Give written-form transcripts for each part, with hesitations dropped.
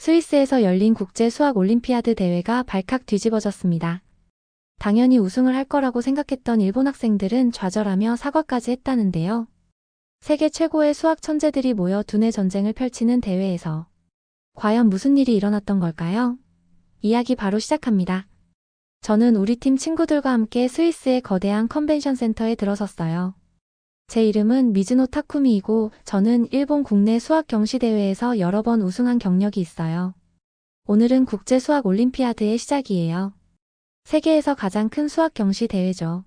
스위스에서 열린 국제 수학 올림피아드 대회가 발칵 뒤집어졌습니다. 당연히 우승을 할 거라고 생각했던 일본 학생들은 좌절하며 사과까지 했다는데요. 세계 최고의 수학 천재들이 모여 두뇌 전쟁을 펼치는 대회에서 과연 무슨 일이 일어났던 걸까요? 이야기 바로 시작합니다. 저는 우리 팀 친구들과 함께 스위스의 거대한 컨벤션 센터에 들어섰어요. 제 이름은 미즈노 타쿠미이고 저는 일본 국내 수학 경시 대회에서 여러 번 우승한 경력이 있어요. 오늘은 국제 수학 올림피아드의 시작이에요. 세계에서 가장 큰 수학 경시 대회죠.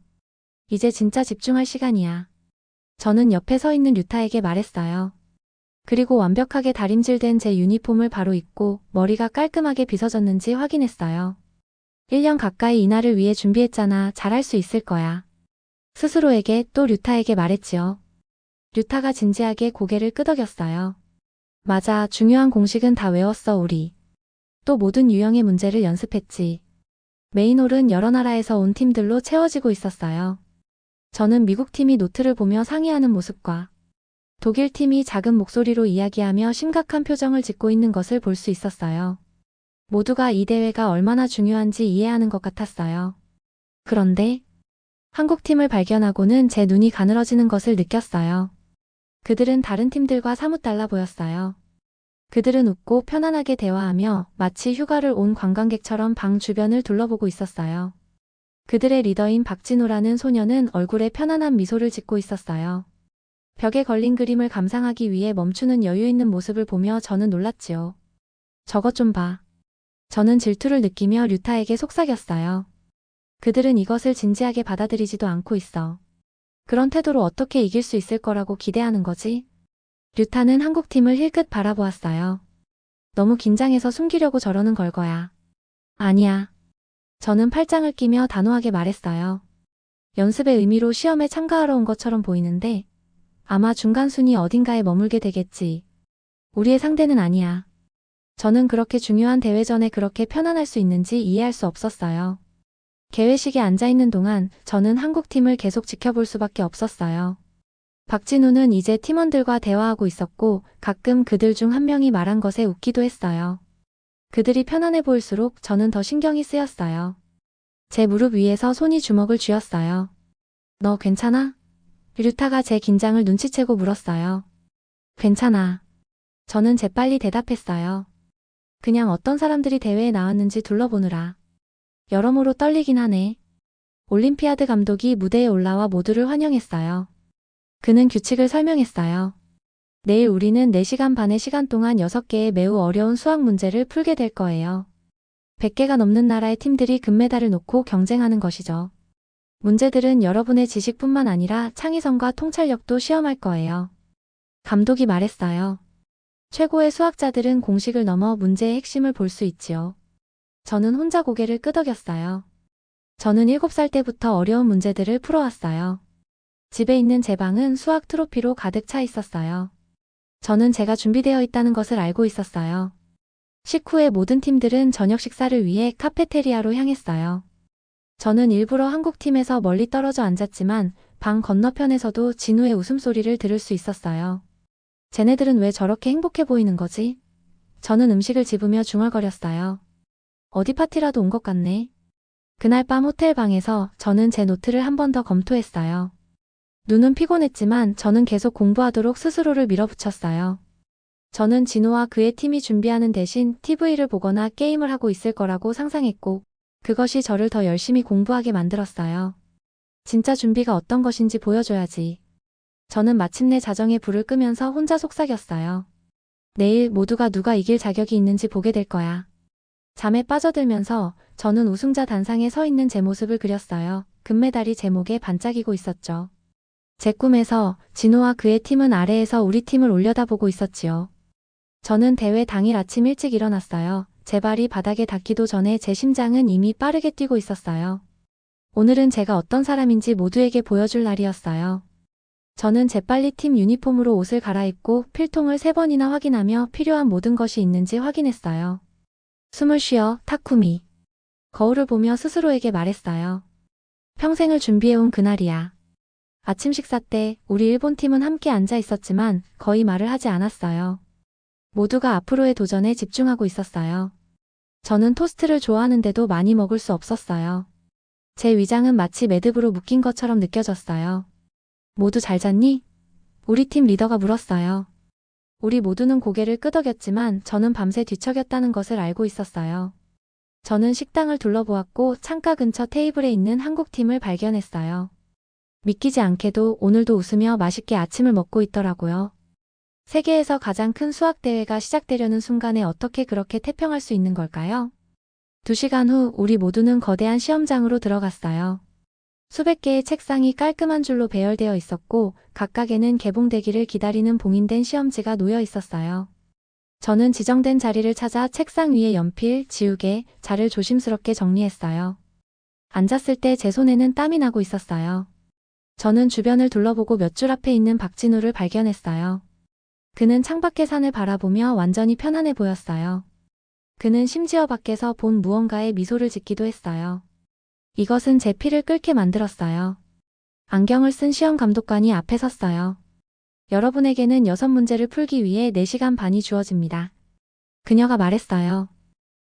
이제 진짜 집중할 시간이야. 저는 옆에 서 있는 류타에게 말했어요. 그리고 완벽하게 다림질된 제 유니폼을 바로 입고 머리가 깔끔하게 빗어졌는지 확인했어요. 1년 가까이 이날을 위해 준비했잖아. 잘할 수 있을 거야. 스스로에게 또 류타에게 말했지요. 류타가 진지하게 고개를 끄덕였어요. 맞아, 중요한 공식은 다 외웠어 우리. 또 모든 유형의 문제를 연습했지. 메인홀은 여러 나라에서 온 팀들로 채워지고 있었어요. 저는 미국 팀이 노트를 보며 상의하는 모습과 독일 팀이 작은 목소리로 이야기하며 심각한 표정을 짓고 있는 것을 볼 수 있었어요. 모두가 이 대회가 얼마나 중요한지 이해하는 것 같았어요. 그런데 한국 팀을 발견하고는 제 눈이 가늘어지는 것을 느꼈어요. 그들은 다른 팀들과 사뭇 달라 보였어요. 그들은 웃고 편안하게 대화하며 마치 휴가를 온 관광객처럼 방 주변을 둘러보고 있었어요. 그들의 리더인 박진우라는 소녀는 얼굴에 편안한 미소를 짓고 있었어요. 벽에 걸린 그림을 감상하기 위해 멈추는 여유 있는 모습을 보며 저는 놀랐지요. 저것 좀 봐. 저는 질투를 느끼며 류타에게 속삭였어요. 그들은 이것을 진지하게 받아들이지도 않고 있어. 그런 태도로 어떻게 이길 수 있을 거라고 기대하는 거지? 류타는 한국팀을 힐끗 바라보았어요. 너무 긴장해서 숨기려고 저러는 걸 거야. 아니야. 저는 팔짱을 끼며 단호하게 말했어요. 연습의 의미로 시험에 참가하러 온 것처럼 보이는데 아마 중간순위 어딘가에 머물게 되겠지. 우리의 상대는 아니야. 저는 그렇게 중요한 대회 전에 그렇게 편안할 수 있는지 이해할 수 없었어요. 개회식에 앉아있는 동안 저는 한국팀을 계속 지켜볼 수밖에 없었어요. 박진우는 이제 팀원들과 대화하고 있었고 가끔 그들 중 한 명이 말한 것에 웃기도 했어요. 그들이 편안해 보일수록 저는 더 신경이 쓰였어요. 제 무릎 위에서 손이 주먹을 쥐었어요. 너 괜찮아? 류타가 제 긴장을 눈치채고 물었어요. 괜찮아. 저는 재빨리 대답했어요. 그냥 어떤 사람들이 대회에 나왔는지 둘러보느라. 여러모로 떨리긴 하네. 올림피아드 감독이 무대에 올라와 모두를 환영했어요. 그는 규칙을 설명했어요. 내일 우리는 4시간 반의 시간 동안 6개의 매우 어려운 수학 문제를 풀게 될 거예요. 100개가 넘는 나라의 팀들이 금메달을 놓고 경쟁하는 것이죠. 문제들은 여러분의 지식뿐만 아니라 창의성과 통찰력도 시험할 거예요. 감독이 말했어요. 최고의 수학자들은 공식을 넘어 문제의 핵심을 볼 수 있지요. 저는 혼자 고개를 끄덕였어요. 저는 7살 때부터 어려운 문제들을 풀어왔어요. 집에 있는 제 방은 수학 트로피로 가득 차 있었어요. 저는 제가 준비되어 있다는 것을 알고 있었어요. 식후에 모든 팀들은 저녁 식사를 위해 카페테리아로 향했어요. 저는 일부러 한국팀에서 멀리 떨어져 앉았지만 방 건너편에서도 진우의 웃음소리를 들을 수 있었어요. 쟤네들은 왜 저렇게 행복해 보이는 거지? 저는 음식을 집으며 중얼거렸어요. 어디 파티라도 온 것 같네. 그날 밤 호텔 방에서 저는 제 노트를 한 번 더 검토했어요. 눈은 피곤했지만 저는 계속 공부하도록 스스로를 밀어붙였어요. 저는 진호와 그의 팀이 준비하는 대신 TV를 보거나 게임을 하고 있을 거라고 상상했고 그것이 저를 더 열심히 공부하게 만들었어요. 진짜 준비가 어떤 것인지 보여줘야지. 저는 마침내 자정에 불을 끄면서 혼자 속삭였어요. 내일 모두가 누가 이길 자격이 있는지 보게 될 거야. 잠에 빠져들면서 저는 우승자 단상에 서 있는 제 모습을 그렸어요. 금메달이 제 목에 반짝이고 있었죠. 제 꿈에서 진호와 그의 팀은 아래에서 우리 팀을 올려다보고 있었지요. 저는 대회 당일 아침 일찍 일어났어요. 제 발이 바닥에 닿기도 전에 제 심장은 이미 빠르게 뛰고 있었어요. 오늘은 제가 어떤 사람인지 모두에게 보여줄 날이었어요. 저는 재빨리 팀 유니폼으로 옷을 갈아입고 필통을 3번이나 확인하며 필요한 모든 것이 있는지 확인했어요. 숨을 쉬어, 타쿠미. 거울을 보며 스스로에게 말했어요. 평생을 준비해온 그날이야. 아침 식사 때 우리 일본 팀은 함께 앉아 있었지만 거의 말을 하지 않았어요. 모두가 앞으로의 도전에 집중하고 있었어요. 저는 토스트를 좋아하는데도 많이 먹을 수 없었어요. 제 위장은 마치 매듭으로 묶인 것처럼 느껴졌어요. 모두 잘 잤니? 우리 팀 리더가 물었어요. 우리 모두는 고개를 끄덕였지만 저는 밤새 뒤척였다는 것을 알고 있었어요. 저는 식당을 둘러보았고 창가 근처 테이블에 있는 한국팀을 발견했어요. 믿기지 않게도 오늘도 웃으며 맛있게 아침을 먹고 있더라고요. 세계에서 가장 큰 수학대회가 시작되려는 순간에 어떻게 그렇게 태평할 수 있는 걸까요? 2시간 후 우리 모두는 거대한 시험장으로 들어갔어요. 수백 개의 책상이 깔끔한 줄로 배열되어 있었고 각각에는 개봉되기를 기다리는 봉인된 시험지가 놓여 있었어요. 저는 지정된 자리를 찾아 책상 위에 연필, 지우개, 자를 조심스럽게 정리했어요. 앉았을 때 제 손에는 땀이 나고 있었어요. 저는 주변을 둘러보고 몇 줄 앞에 있는 박진우를 발견했어요. 그는 창밖의 산을 바라보며 완전히 편안해 보였어요. 그는 심지어 밖에서 본 무언가에 미소를 짓기도 했어요. 이것은 제 피를 끓게 만들었어요. 안경을 쓴 시험 감독관이 앞에 섰어요. 여러분에게는 6문제를 풀기 위해 4시간 반이 주어집니다. 그녀가 말했어요.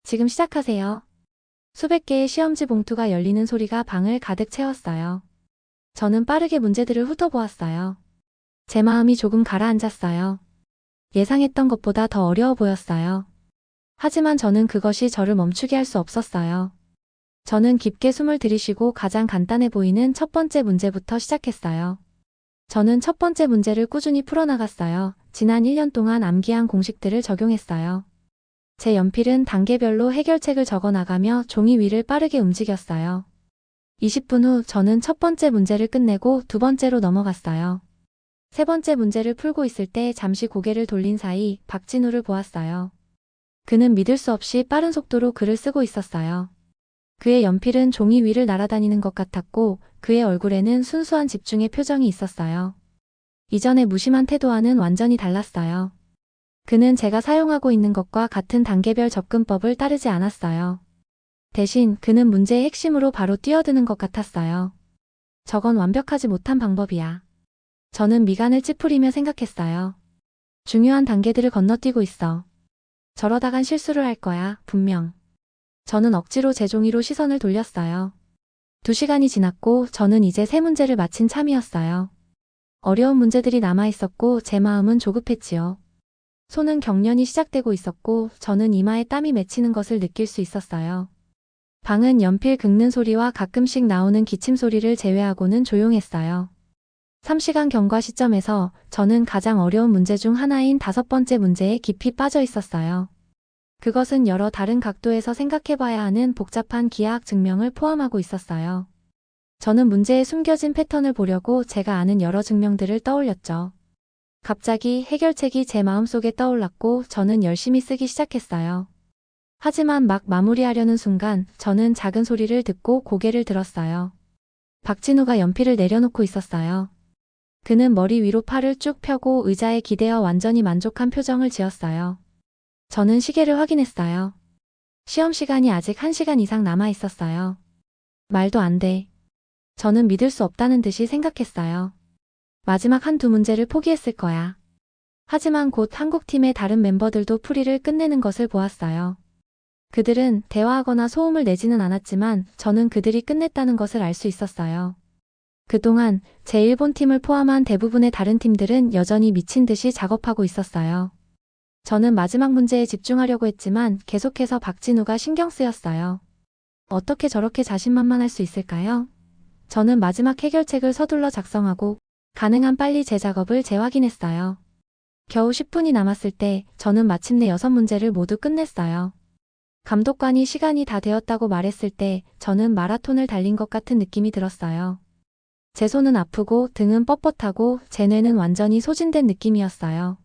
지금 시작하세요. 수백 개의 시험지 봉투가 열리는 소리가 방을 가득 채웠어요. 저는 빠르게 문제들을 훑어보았어요. 제 마음이 조금 가라앉았어요. 예상했던 것보다 더 어려워 보였어요. 하지만 저는 그것이 저를 멈추게 할 수 없었어요. 저는 깊게 숨을 들이쉬고 가장 간단해 보이는 첫 번째 문제부터 시작했어요. 저는 첫 번째 문제를 꾸준히 풀어나갔어요. 지난 1년 동안 암기한 공식들을 적용했어요. 제 연필은 단계별로 해결책을 적어나가며 종이 위를 빠르게 움직였어요. 20분 후 저는 첫 번째 문제를 끝내고 두 번째로 넘어갔어요. 세 번째 문제를 풀고 있을 때 잠시 고개를 돌린 사이 박진우를 보았어요. 그는 믿을 수 없이 빠른 속도로 글을 쓰고 있었어요. 그의 연필은 종이 위를 날아다니는 것 같았고 그의 얼굴에는 순수한 집중의 표정이 있었어요. 이전의 무심한 태도와는 완전히 달랐어요. 그는 제가 사용하고 있는 것과 같은 단계별 접근법을 따르지 않았어요. 대신 그는 문제의 핵심으로 바로 뛰어드는 것 같았어요. 저건 완벽하지 못한 방법이야. 저는 미간을 찌푸리며 생각했어요. 중요한 단계들을 건너뛰고 있어. 저러다간 실수를 할 거야, 분명. 저는 억지로 제 종이로 시선을 돌렸어요. 2시간이 지났고 저는 이제 3문제를 마친 참이었어요. 어려운 문제들이 남아있었고 제 마음은 조급했지요. 손은 경련이 시작되고 있었고 저는 이마에 땀이 맺히는 것을 느낄 수 있었어요. 방은 연필 긁는 소리와 가끔씩 나오는 기침 소리를 제외하고는 조용했어요. 3시간 경과 시점에서 저는 가장 어려운 문제 중 하나인 5번째 문제에 깊이 빠져 있었어요. 그것은 여러 다른 각도에서 생각해봐야 하는 복잡한 기하학 증명을 포함하고 있었어요. 저는 문제에 숨겨진 패턴을 보려고 제가 아는 여러 증명들을 떠올렸죠. 갑자기 해결책이 제 마음속에 떠올랐고 저는 열심히 쓰기 시작했어요. 하지만 막 마무리하려는 순간 저는 작은 소리를 듣고 고개를 들었어요. 박진우가 연필을 내려놓고 있었어요. 그는 머리 위로 팔을 쭉 펴고 의자에 기대어 완전히 만족한 표정을 지었어요. 저는 시계를 확인했어요. 시험 시간이 아직 1시간 이상 남아 있었어요. 말도 안 돼. 저는 믿을 수 없다는 듯이 생각했어요. 마지막 한두 문제를 포기했을 거야. 하지만 곧 한국팀의 다른 멤버들도 풀이를 끝내는 것을 보았어요. 그들은 대화하거나 소음을 내지는 않았지만 저는 그들이 끝냈다는 것을 알 수 있었어요. 그동안 제 일본 팀을 포함한 대부분의 다른 팀들은 여전히 미친 듯이 작업하고 있었어요. 저는 마지막 문제에 집중하려고 했지만 계속해서 박진우가 신경 쓰였어요. 어떻게 저렇게 자신만만할 수 있을까요? 저는 마지막 해결책을 서둘러 작성하고 가능한 빨리 제 작업을 재확인했어요. 겨우 10분이 남았을 때 저는 마침내 6문제를 모두 끝냈어요. 감독관이 시간이 다 되었다고 말했을 때 저는 마라톤을 달린 것 같은 느낌이 들었어요. 제 손은 아프고 등은 뻣뻣하고 제 뇌는 완전히 소진된 느낌이었어요.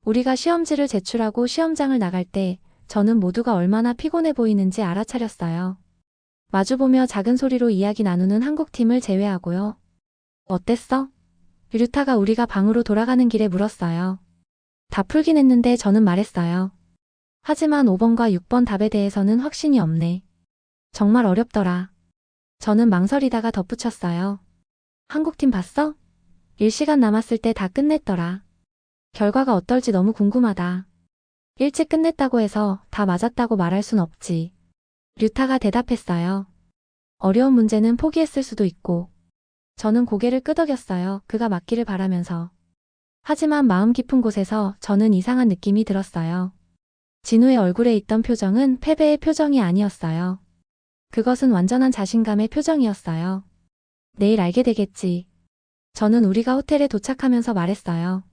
우리가 시험지를 제출하고 시험장을 나갈 때 저는 모두가 얼마나 피곤해 보이는지 알아차렸어요. 마주보며 작은 소리로 이야기 나누는 한국팀을 제외하고요. 어땠어? 류타가 우리가 방으로 돌아가는 길에 물었어요. 다 풀긴 했는데 저는 말했어요. 하지만 5번과 6번 답에 대해서는 확신이 없네. 정말 어렵더라. 저는 망설이다가 덧붙였어요. 한국팀 봤어? 1시간 남았을 때 다 끝냈더라. 결과가 어떨지 너무 궁금하다. 일찍 끝냈다고 해서 다 맞았다고 말할 순 없지. 류타가 대답했어요. 어려운 문제는 포기했을 수도 있고. 저는 고개를 끄덕였어요. 그가 맞기를 바라면서. 하지만 마음 깊은 곳에서 저는 이상한 느낌이 들었어요. 진우의 얼굴에 있던 표정은 패배의 표정이 아니었어요. 그것은 완전한 자신감의 표정이었어요. 내일 알게 되겠지. 저는 우리가 호텔에 도착하면서 말했어요.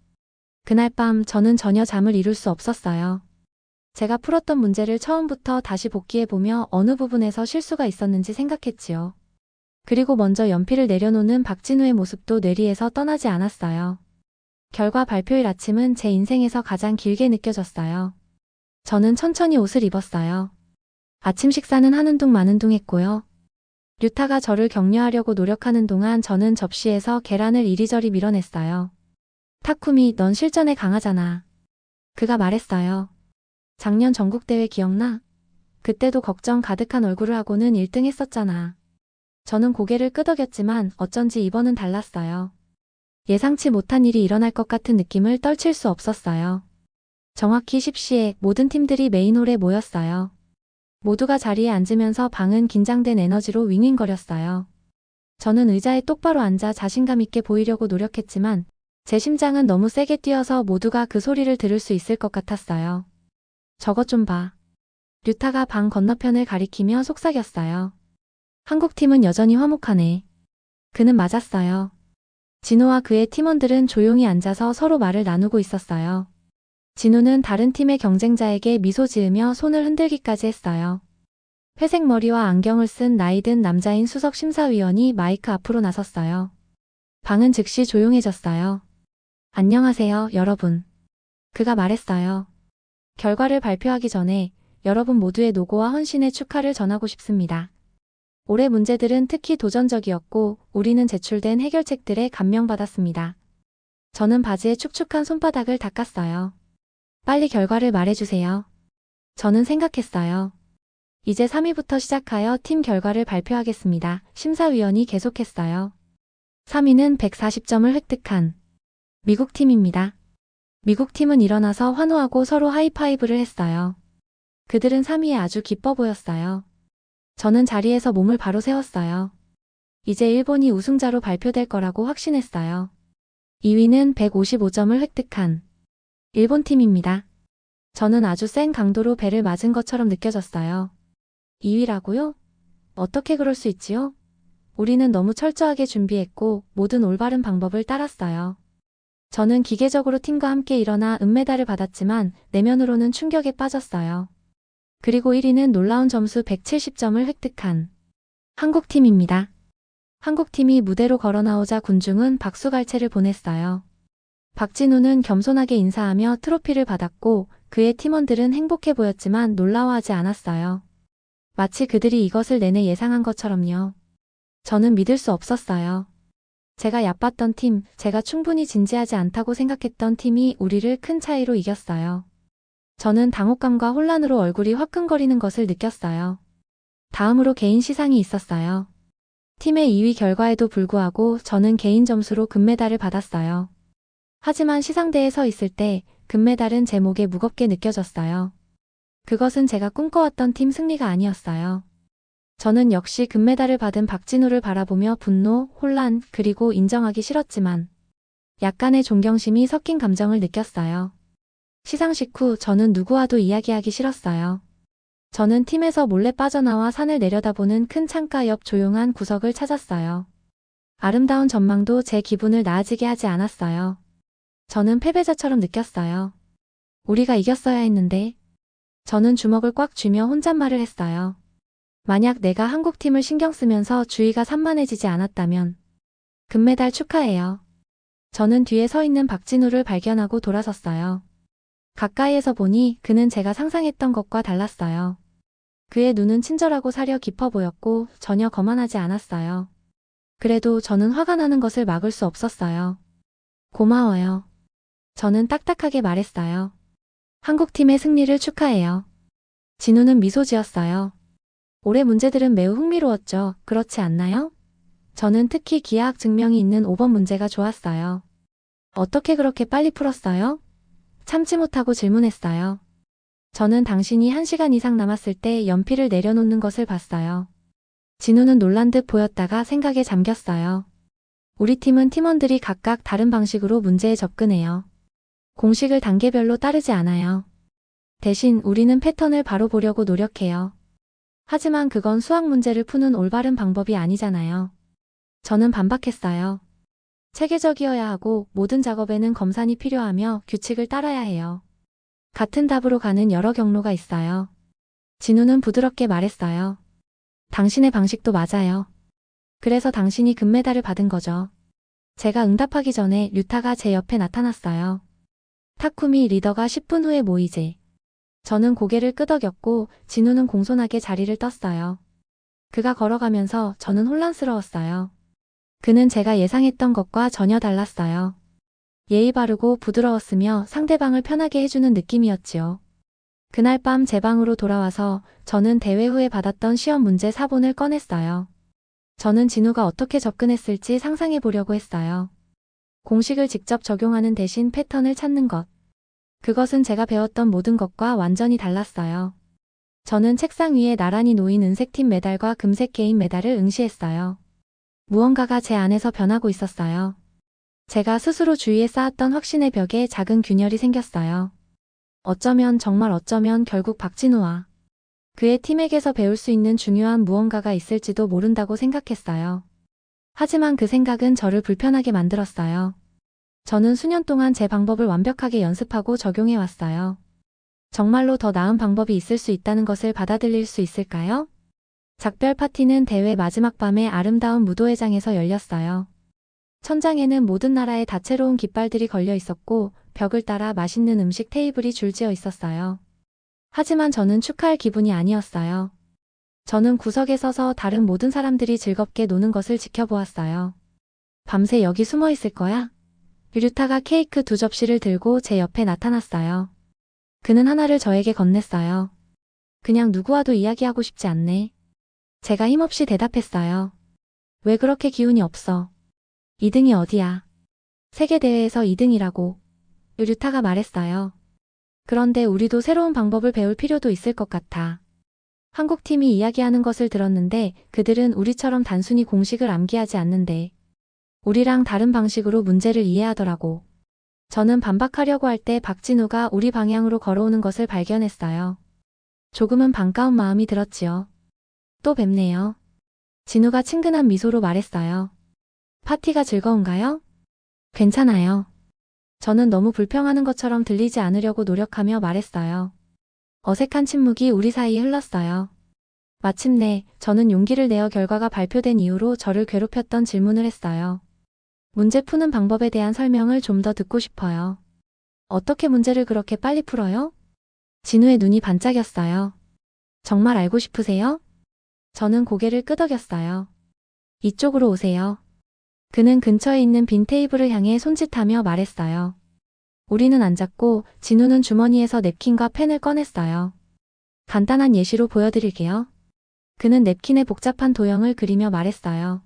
그날 밤 저는 전혀 잠을 이룰 수 없었어요. 제가 풀었던 문제를 처음부터 다시 복기해보며 어느 부분에서 실수가 있었는지 생각했지요. 그리고 먼저 연필을 내려놓는 박진우의 모습도 뇌리에서 떠나지 않았어요. 결과 발표일 아침은 제 인생에서 가장 길게 느껴졌어요. 저는 천천히 옷을 입었어요. 아침 식사는 하는 둥 마는 둥 했고요. 류타가 저를 격려하려고 노력하는 동안 저는 접시에서 계란을 이리저리 밀어냈어요. 타쿠미, 넌 실전에 강하잖아. 그가 말했어요. 작년 전국대회 기억나? 그때도 걱정 가득한 얼굴을 하고는 1등 했었잖아. 저는 고개를 끄덕였지만 어쩐지 이번은 달랐어요. 예상치 못한 일이 일어날 것 같은 느낌을 떨칠 수 없었어요. 정확히 10시에 모든 팀들이 메인홀에 모였어요. 모두가 자리에 앉으면서 방은 긴장된 에너지로 윙윙거렸어요. 저는 의자에 똑바로 앉아 자신감 있게 보이려고 노력했지만 제 심장은 너무 세게 뛰어서 모두가 그 소리를 들을 수 있을 것 같았어요. 저것 좀 봐. 류타가 방 건너편을 가리키며 속삭였어요. 한국팀은 여전히 화목하네. 그는 맞았어요. 진호와 그의 팀원들은 조용히 앉아서 서로 말을 나누고 있었어요. 진우는 다른 팀의 경쟁자에게 미소 지으며 손을 흔들기까지 했어요. 회색 머리와 안경을 쓴 나이든 남자인 수석 심사위원이 마이크 앞으로 나섰어요. 방은 즉시 조용해졌어요. 안녕하세요, 여러분. 그가 말했어요. 결과를 발표하기 전에 여러분 모두의 노고와 헌신의 축하를 전하고 싶습니다. 올해 문제들은 특히 도전적이었고 우리는 제출된 해결책들에 감명받았습니다. 저는 바지에 축축한 손바닥을 닦았어요. 빨리 결과를 말해주세요. 저는 생각했어요. 이제 3위부터 시작하여 팀 결과를 발표하겠습니다. 심사위원이 계속했어요. 3위는 140점을 획득한 미국 팀입니다. 미국 팀은 일어나서 환호하고 서로 하이파이브를 했어요. 그들은 3위에 아주 기뻐 보였어요. 저는 자리에서 몸을 바로 세웠어요. 이제 일본이 우승자로 발표될 거라고 확신했어요. 2위는 155점을 획득한 일본 팀입니다. 저는 아주 센 강도로 배를 맞은 것처럼 느껴졌어요. 2위라고요? 어떻게 그럴 수 있지요? 우리는 너무 철저하게 준비했고 모든 올바른 방법을 따랐어요. 저는 기계적으로 팀과 함께 일어나 은메달을 받았지만 내면으로는 충격에 빠졌어요. 그리고 1위는 놀라운 점수 170점을 획득한 한국팀입니다. 한국팀이 무대로 걸어 나오자 군중은 박수갈채를 보냈어요. 박진우는 겸손하게 인사하며 트로피를 받았고 그의 팀원들은 행복해 보였지만 놀라워하지 않았어요. 마치 그들이 이것을 내내 예상한 것처럼요. 저는 믿을 수 없었어요. 제가 얕봤던 팀, 제가 충분히 진지하지 않다고 생각했던 팀이 우리를 큰 차이로 이겼어요. 저는 당혹감과 혼란으로 얼굴이 화끈거리는 것을 느꼈어요. 다음으로 개인 시상이 있었어요. 팀의 2위 결과에도 불구하고 저는 개인 점수로 금메달을 받았어요. 하지만 시상대에 서 있을 때 금메달은 제 목에 무겁게 느껴졌어요. 그것은 제가 꿈꿔왔던 팀 승리가 아니었어요. 저는 역시 금메달을 받은 박진우를 바라보며 분노, 혼란, 그리고 인정하기 싫었지만 약간의 존경심이 섞인 감정을 느꼈어요. 시상식 후 저는 누구와도 이야기하기 싫었어요. 저는 팀에서 몰래 빠져나와 산을 내려다보는 큰 창가 옆 조용한 구석을 찾았어요. 아름다운 전망도 제 기분을 나아지게 하지 않았어요. 저는 패배자처럼 느꼈어요. 우리가 이겼어야 했는데. 저는 주먹을 꽉 쥐며 혼잣말을 했어요. 만약 내가 한국팀을 신경 쓰면서 주의가 산만해지지 않았다면. 금메달 축하해요. 저는 뒤에 서 있는 박진우를 발견하고 돌아섰어요. 가까이에서 보니 그는 제가 상상했던 것과 달랐어요. 그의 눈은 친절하고 사려 깊어 보였고 전혀 거만하지 않았어요. 그래도 저는 화가 나는 것을 막을 수 없었어요. 고마워요. 저는 딱딱하게 말했어요. 한국팀의 승리를 축하해요. 진우는 미소 지었어요. 올해 문제들은 매우 흥미로웠죠. 그렇지 않나요? 저는 특히 기하학 증명이 있는 5번 문제가 좋았어요. 어떻게 그렇게 빨리 풀었어요? 참지 못하고 질문했어요. 저는 당신이 1시간 이상 남았을 때 연필을 내려놓는 것을 봤어요. 진우는 놀란 듯 보였다가 생각에 잠겼어요. 우리 팀은 팀원들이 각각 다른 방식으로 문제에 접근해요. 공식을 단계별로 따르지 않아요. 대신 우리는 패턴을 바로 보려고 노력해요. 하지만 그건 수학 문제를 푸는 올바른 방법이 아니잖아요. 저는 반박했어요. 체계적이어야 하고 모든 작업에는 검산이 필요하며 규칙을 따라야 해요. 같은 답으로 가는 여러 경로가 있어요. 진우는 부드럽게 말했어요. 당신의 방식도 맞아요. 그래서 당신이 금메달을 받은 거죠. 제가 응답하기 전에 류타가 제 옆에 나타났어요. 타쿠미 리더가 10분 후에 모이재. 저는 고개를 끄덕였고 진우는 공손하게 자리를 떴어요. 그가 걸어가면서 저는 혼란스러웠어요. 그는 제가 예상했던 것과 전혀 달랐어요. 예의 바르고 부드러웠으며 상대방을 편하게 해주는 느낌이었지요. 그날 밤 제 방으로 돌아와서 저는 대회 후에 받았던 시험 문제 사본을 꺼냈어요. 저는 진우가 어떻게 접근했을지 상상해 보려고 했어요. 공식을 직접 적용하는 대신 패턴을 찾는 것. 그것은 제가 배웠던 모든 것과 완전히 달랐어요. 저는 책상 위에 나란히 놓인 은색팀 메달과 금색 개인 메달을 응시했어요. 무언가가 제 안에서 변하고 있었어요. 제가 스스로 주위에 쌓았던 확신의 벽에 작은 균열이 생겼어요. 어쩌면 정말 어쩌면 결국 박진우와 그의 팀에게서 배울 수 있는 중요한 무언가가 있을지도 모른다고 생각했어요. 하지만 그 생각은 저를 불편하게 만들었어요. 저는 수년 동안 제 방법을 완벽하게 연습하고 적용해 왔어요. 정말로 더 나은 방법이 있을 수 있다는 것을 받아들일 수 있을까요? 작별 파티는 대회 마지막 밤에 아름다운 무도회장에서 열렸어요. 천장에는 모든 나라의 다채로운 깃발들이 걸려 있었고 벽을 따라 맛있는 음식 테이블이 줄지어 있었어요. 하지만 저는 축하할 기분이 아니었어요. 저는 구석에 서서 다른 모든 사람들이 즐겁게 노는 것을 지켜보았어요. 밤새 여기 숨어 있을 거야? 류타가 케이크 2접시를 들고 제 옆에 나타났어요. 그는 하나를 저에게 건넸어요. 그냥 누구와도 이야기하고 싶지 않네. 제가 힘없이 대답했어요. 왜 그렇게 기운이 없어? 2등이 어디야? 세계대회에서 2등이라고. 류타가 말했어요. 그런데 우리도 새로운 방법을 배울 필요도 있을 것 같아. 한국팀이 이야기하는 것을 들었는데 그들은 우리처럼 단순히 공식을 암기하지 않는데 우리랑 다른 방식으로 문제를 이해하더라고. 저는 반박하려고 할 때 박진우가 우리 방향으로 걸어오는 것을 발견했어요. 조금은 반가운 마음이 들었지요. 또 뵙네요. 진우가 친근한 미소로 말했어요. 파티가 즐거운가요? 괜찮아요. 저는 너무 불평하는 것처럼 들리지 않으려고 노력하며 말했어요. 어색한 침묵이 우리 사이에 흘렀어요. 마침내 저는 용기를 내어 결과가 발표된 이후로 저를 괴롭혔던 질문을 했어요. 문제 푸는 방법에 대한 설명을 좀 더 듣고 싶어요. 어떻게 문제를 그렇게 빨리 풀어요? 진우의 눈이 반짝였어요. 정말 알고 싶으세요? 저는 고개를 끄덕였어요. 이쪽으로 오세요. 그는 근처에 있는 빈 테이블을 향해 손짓하며 말했어요. 우리는 앉았고 진우는 주머니에서 냅킨과 펜을 꺼냈어요. 간단한 예시로 보여드릴게요. 그는 냅킨에 복잡한 도형을 그리며 말했어요.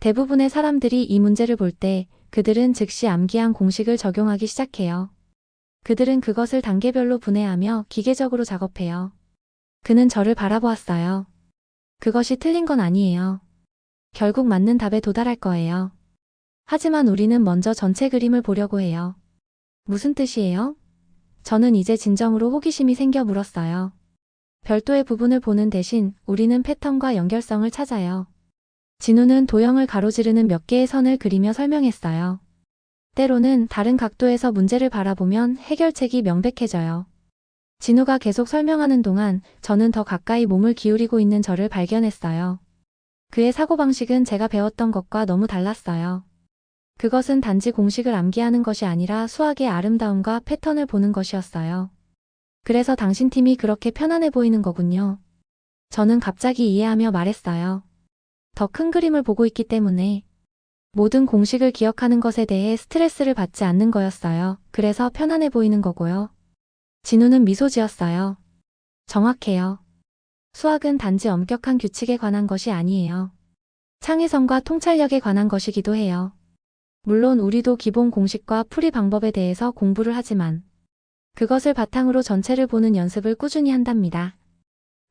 대부분의 사람들이 이 문제를 볼 때 그들은 즉시 암기한 공식을 적용하기 시작해요. 그들은 그것을 단계별로 분해하며 기계적으로 작업해요. 그는 저를 바라보았어요. 그것이 틀린 건 아니에요. 결국 맞는 답에 도달할 거예요. 하지만 우리는 먼저 전체 그림을 보려고 해요. 무슨 뜻이에요? 저는 이제 진정으로 호기심이 생겨 물었어요. 별도의 부분을 보는 대신 우리는 패턴과 연결성을 찾아요. 진우는 도형을 가로지르는 몇 개의 선을 그리며 설명했어요. 때로는 다른 각도에서 문제를 바라보면 해결책이 명백해져요. 진우가 계속 설명하는 동안 저는 더 가까이 몸을 기울이고 있는 저를 발견했어요. 그의 사고방식은 제가 배웠던 것과 너무 달랐어요. 그것은 단지 공식을 암기하는 것이 아니라 수학의 아름다움과 패턴을 보는 것이었어요. 그래서 당신 팀이 그렇게 편안해 보이는 거군요. 저는 갑자기 이해하며 말했어요. 더 큰 그림을 보고 있기 때문에 모든 공식을 기억하는 것에 대해 스트레스를 받지 않는 거였어요. 그래서 편안해 보이는 거고요. 진우는 미소 지었어요. 정확해요. 수학은 단지 엄격한 규칙에 관한 것이 아니에요. 창의성과 통찰력에 관한 것이기도 해요. 물론 우리도 기본 공식과 풀이 방법에 대해서 공부를 하지만 그것을 바탕으로 전체를 보는 연습을 꾸준히 한답니다.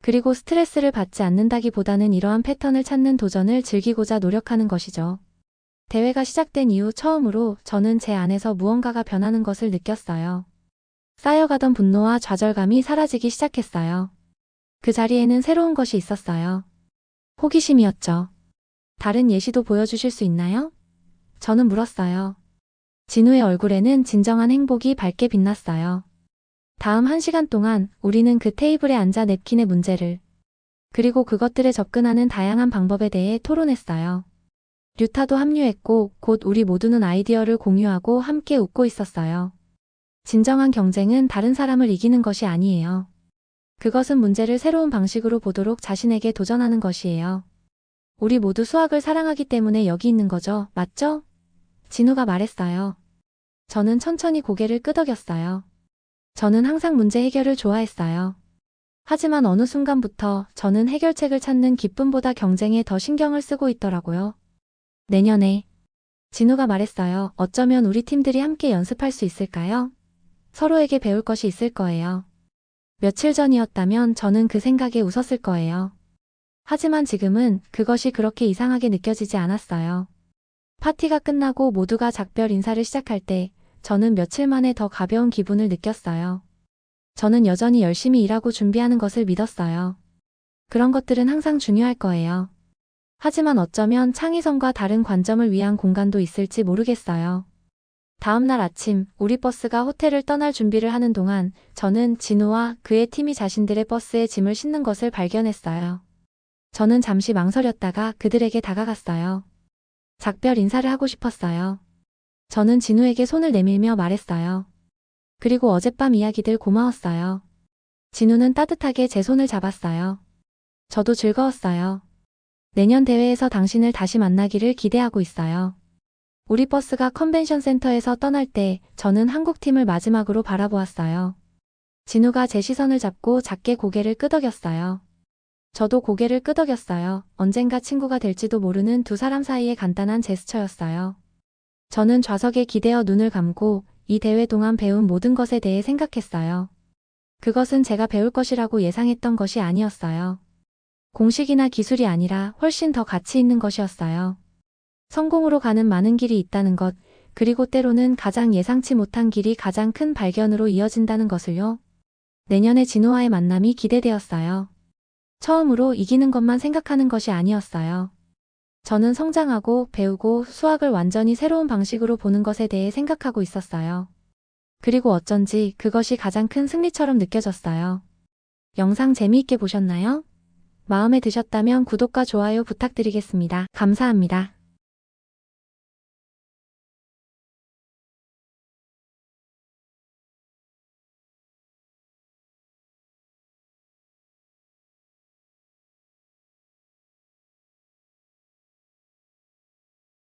그리고 스트레스를 받지 않는다기보다는 이러한 패턴을 찾는 도전을 즐기고자 노력하는 것이죠. 대회가 시작된 이후 처음으로 저는 제 안에서 무언가가 변하는 것을 느꼈어요. 쌓여가던 분노와 좌절감이 사라지기 시작했어요. 그 자리에는 새로운 것이 있었어요. 호기심이었죠. 다른 예시도 보여주실 수 있나요? 저는 물었어요. 진우의 얼굴에는 진정한 행복이 밝게 빛났어요. 다음 1시간 동안 우리는 그 테이블에 앉아 냅킨의 문제를, 그리고 그것들에 접근하는 다양한 방법에 대해 토론했어요. 류타도 합류했고 곧 우리 모두는 아이디어를 공유하고 함께 웃고 있었어요. 진정한 경쟁은 다른 사람을 이기는 것이 아니에요. 그것은 문제를 새로운 방식으로 보도록 자신에게 도전하는 것이에요. 우리 모두 수학을 사랑하기 때문에 여기 있는 거죠, 맞죠? 진우가 말했어요. 저는 천천히 고개를 끄덕였어요. 저는 항상 문제 해결을 좋아했어요. 하지만 어느 순간부터 저는 해결책을 찾는 기쁨보다 경쟁에 더 신경을 쓰고 있더라고요. 내년에. 진우가 말했어요. 어쩌면 우리 팀들이 함께 연습할 수 있을까요? 서로에게 배울 것이 있을 거예요. 며칠 전이었다면 저는 그 생각에 웃었을 거예요. 하지만 지금은 그것이 그렇게 이상하게 느껴지지 않았어요. 파티가 끝나고 모두가 작별 인사를 시작할 때 저는 며칠 만에 더 가벼운 기분을 느꼈어요. 저는 여전히 열심히 일하고 준비하는 것을 믿었어요. 그런 것들은 항상 중요할 거예요. 하지만 어쩌면 창의성과 다른 관점을 위한 공간도 있을지 모르겠어요. 다음 날 아침 우리 버스가 호텔을 떠날 준비를 하는 동안 저는 진우와 그의 팀이 자신들의 버스에 짐을 싣는 것을 발견했어요. 저는 잠시 망설였다가 그들에게 다가갔어요. 작별 인사를 하고 싶었어요. 저는 진우에게 손을 내밀며 말했어요. 그리고 어젯밤 이야기들 고마웠어요. 진우는 따뜻하게 제 손을 잡았어요. 저도 즐거웠어요. 내년 대회에서 당신을 다시 만나기를 기대하고 있어요. 우리 버스가 컨벤션 센터에서 떠날 때 저는 한국팀을 마지막으로 바라보았어요. 진우가 제 시선을 잡고 작게 고개를 끄덕였어요. 저도 고개를 끄덕였어요. 언젠가 친구가 될지도 모르는 두 사람 사이의 간단한 제스처였어요. 저는 좌석에 기대어 눈을 감고 이 대회 동안 배운 모든 것에 대해 생각했어요. 그것은 제가 배울 것이라고 예상했던 것이 아니었어요. 공식이나 기술이 아니라 훨씬 더 가치 있는 것이었어요. 성공으로 가는 많은 길이 있다는 것, 그리고 때로는 가장 예상치 못한 길이 가장 큰 발견으로 이어진다는 것을요. 내년에 진우와의 만남이 기대되었어요. 처음으로 이기는 것만 생각하는 것이 아니었어요. 저는 성장하고 배우고 수학을 완전히 새로운 방식으로 보는 것에 대해 생각하고 있었어요. 그리고 어쩐지 그것이 가장 큰 승리처럼 느껴졌어요. 영상 재미있게 보셨나요? 마음에 드셨다면 구독과 좋아요 부탁드리겠습니다. 감사합니다.